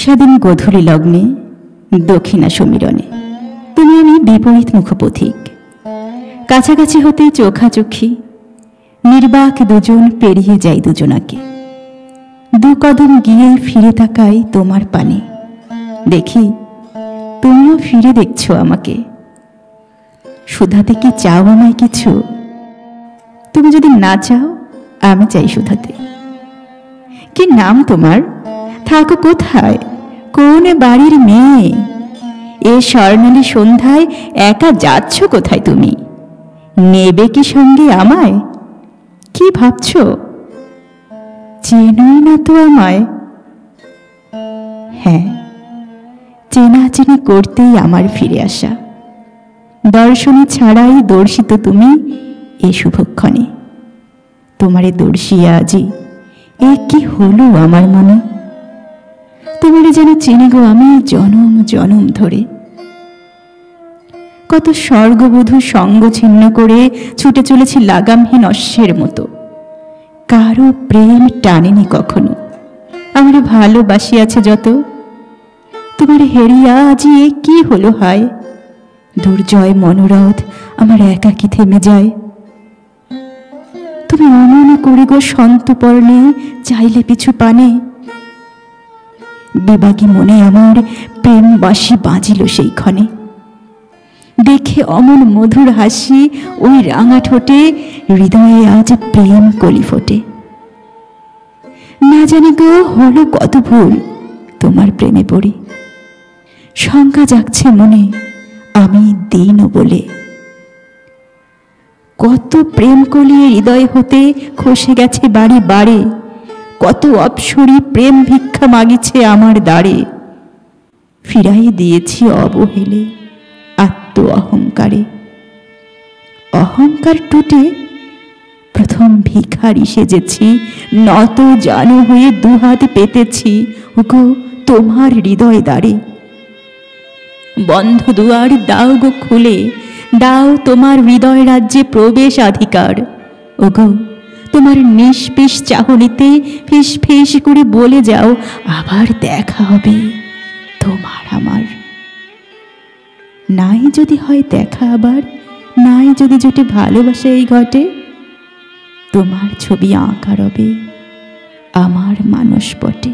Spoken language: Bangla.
সেদিন গধূলি লগ্নে দক্ষিণা সমীরণে তুমি আমি বিপরীত মুখপথিক। কাছাকাছি হতেই চোখাচোখি নির্বাক দুজন পেরিয়ে যাই দুজনাকে। দু কদম গিয়ে ফিরে তাকাই তোমার পানে, দেখি তুমিও ফিরে দেখছো আমাকে। শুধাতে কি চাও আমায় কিছু? তুমি যদি না চাও, আমি চাই শুধাতে। কি নাম তোমার? থাকো কোথায়? কোন বাড়ির মেয়ে? এ স্বর্ণালী সন্ধ্যায় একা যাচ্ছ কোথায় তুমি? নেবে কি সঙ্গে আমায়? কি ভাবছ? চেনোই না তো আমায়? হ্যাঁ, চেনাচেনি করতেই আমার ফিরে আসা। দর্শনী ছাড়াই দর্শিত তুমি এ শুভক্ষণে। তোমারে দর্শিয়া আজি এ কি হলো আমার মনে। তোমারে যেন চিনি গো আমি জনম জনম ধরে। কত স্বর্গবধূ সঙ্গ ছিন্ন করে ছুটে চলেছি লাগামহীন অশ্বের মতো। কারো প্রেম টানেনি কখনো, আমার ভালোবাসিয়াছে যত। তোমার হেরিয়া আজি এ কি হলো হায়। দুর্জয় মনোরথ আমার একাকী থেমে যায়। তুমি অমন করে গো সন্তপর্ণে চাইলে পিছু পানে। বিবাগী মনে আমার প্রেম বাঁশি বাজিল সেই ক্ষণে। দেখে অমন মধুর হাসি ওই রাঙা ঠোঁটে, হৃদয়ে আজ প্রেম কলি ফোটে। না জানি গো হলো কত ভুল তোমার প্রেমে পড়ি। শঙ্কা জাগছে মনে আমি দীন বলে। কত প্রেম কলিয়ে হৃদয় হতে খসে গেছে বাড়ি বাড়ি। কত অপসরী প্রেম ভিক্ষা মাগিছে আমার দ্বারে। ফিরাই দিয়েছি অবহেলে আত্ম অহংকারে। অহংকার টুটে প্রথম ভিখারি সেজেছি, নত জানু হয়ে দুহাত পেতেছি ওগো তোমার হৃদয় দ্বারে। বন্ধ দুয়ার দাও গো খুলে, দাও তোমার হৃদয় রাজ্যে প্রবেশাধিকার। ওগো তোমার নিষ্পিস চাহনিতে ফিস ফিস করে বলে যাও আবার দেখা হবে তোমার আমার। নাই যদি হয় দেখা আবার, নাই যদি জোটে ভালোবাসা এই ঘটে, তোমার ছবি আঁকা রবে আমার মানসপটে।